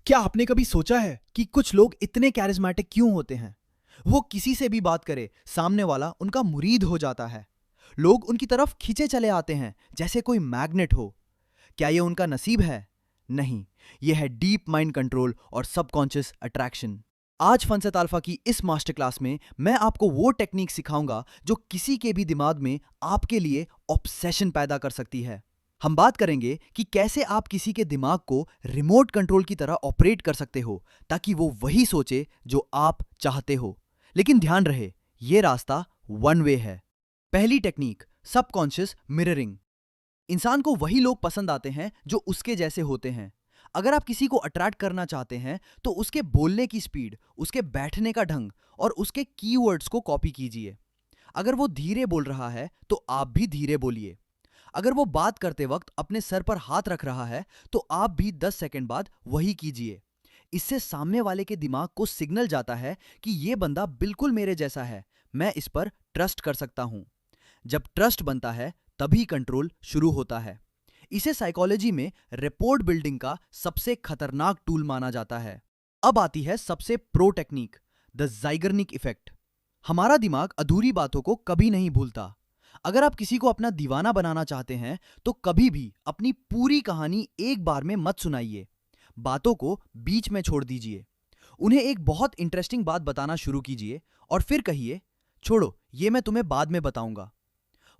क्या आपने कभी सोचा है कि कुछ लोग इतने कैरिज्मेटिक क्यों होते हैं? वो किसी से भी बात करे, सामने वाला उनका मुरीद हो जाता है। लोग उनकी तरफ खींचे चले आते हैं, जैसे कोई मैग्नेट हो। क्या ये उनका नसीब है? नहीं, ये है डीप माइंड कंट्रोल और सबकॉन्शियस अट्रैक्शन। आज फनसेट अल्फा की इस मास्टर क्लास में मैं आपको वो टेक्निक सिखाऊंगा जो किसी के भी दिमाग में आपके लिए ऑब्सेशन पैदा कर सकती है। हम बात करेंगे कि कैसे आप किसी के दिमाग को रिमोट कंट्रोल की तरह ऑपरेट कर सकते हो, ताकि वो वही सोचे जो आप चाहते हो। लेकिन ध्यान रहे, ये रास्ता वन वे है। पहली टेक्निक, सबकॉन्शियस मिररिंग। इंसान को वही लोग पसंद आते हैं जो उसके जैसे होते हैं। अगर आप किसी को अट्रैक्ट करना चाहते हैं तो उसके बोलने की स्पीड, उसके बैठने का ढंग और उसके कीवर्ड्स को कॉपी कीजिए। अगर वो धीरे बोल रहा है तो आप भी धीरे बोलिए। अगर वो बात करते वक्त अपने सर पर हाथ रख रहा है तो आप भी 10 सेकंड बाद वही कीजिए। इससे सामने वाले के दिमाग को सिग्नल जाता है कि ये बंदा बिल्कुल मेरे जैसा है, मैं इस पर ट्रस्ट कर सकता हूं। जब ट्रस्ट बनता है तभी कंट्रोल शुरू होता है। इसे साइकोलॉजी में रिपोर्ट बिल्डिंग का सबसे खतरनाक टूल माना जाता है। अब आती है सबसे प्रो टेक्निक, द ज़ाइगर्निक इफेक्ट। हमारा दिमाग अधूरी बातों को कभी नहीं भूलता। अगर आप किसी को अपना दीवाना बनाना चाहते हैं तो कभी भी अपनी पूरी कहानी एक बार में मत सुनाइए। बातों को बीच में छोड़ दीजिए। उन्हें एक बहुत इंटरेस्टिंग बात बताना शुरू कीजिए और फिर कहिए, छोड़ो ये मैं तुम्हें बाद में बताऊंगा।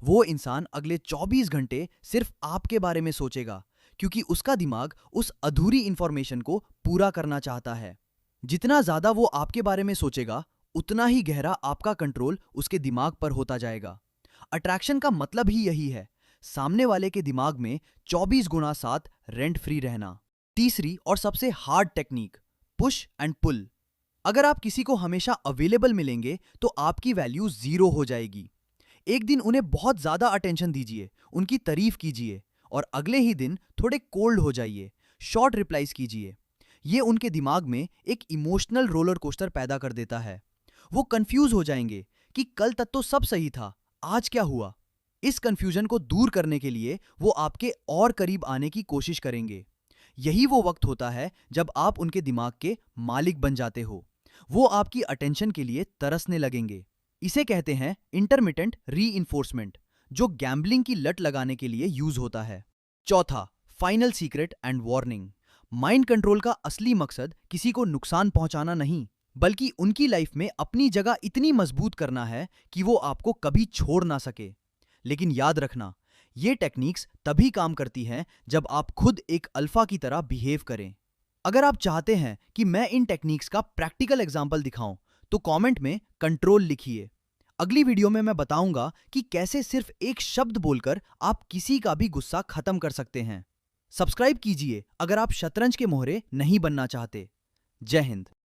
वो इंसान अगले 24 घंटे सिर्फ आपके बारे में सोचेगा, क्योंकि उसका दिमाग उस अधूरी इंफॉर्मेशन को पूरा करना चाहता है। जितना ज्यादा वो आपके बारे में सोचेगा, उतना ही गहरा आपका कंट्रोल उसके दिमाग पर होता जाएगा। अट्रैक्शन का मतलब ही यही है, सामने वाले के दिमाग में 24 गुना 7 रेंट फ्री रहना। तीसरी और सबसे hard technique, push and pull. अगर आप किसी को हमेशा अवेलेबल मिलेंगे तो आपकी वैल्यू जीरो हो जाएगी। एक दिन उन्हें बहुत ज्यादा अटेंशन दीजिए, उनकी तारीफ कीजिए, और अगले ही दिन थोड़े कोल्ड हो जाइए, शॉर्ट रिप्लाईज कीजिए। ये उनके दिमाग में एक इमोशनल रोलर कोस्टर पैदा कर देता है। वो कंफ्यूज हो जाएंगे कि कल तक तो सब सही था, आज क्या हुआ। इस कंफ्यूजन को दूर करने के लिए वो आपके और करीब आने की कोशिश करेंगे। यही वो वक्त होता है जब आप उनके दिमाग के मालिक बन जाते हो। वो आपकी अटेंशन के लिए तरसने लगेंगे। इसे कहते हैं इंटरमिटेंट रीइंफोर्समेंट, जो गैम्बलिंग की लत लगाने के लिए यूज होता है। चौथा, final secret and warning. Mind control का असली मकसद किसी को नुकसान पहुंचाना नहीं, बल्कि उनकी लाइफ में अपनी जगह इतनी मजबूत करना है कि वो आपको कभी छोड़ ना सके। लेकिन याद रखना, ये टेक्निक्स तभी काम करती हैं जब आप खुद एक अल्फा की तरह बिहेव करें। अगर आप चाहते हैं कि मैं इन टेक्निक्स का प्रैक्टिकल एग्जाम्पल दिखाऊं तो कमेंट में कंट्रोल लिखिए। अगली वीडियो में मैं बताऊंगा कि कैसे सिर्फ एक शब्द बोलकर आप किसी का भी गुस्सा खत्म कर सकते हैं। सब्सक्राइब कीजिए अगर आप शतरंज के मोहरे नहीं बनना चाहते। जय हिंद।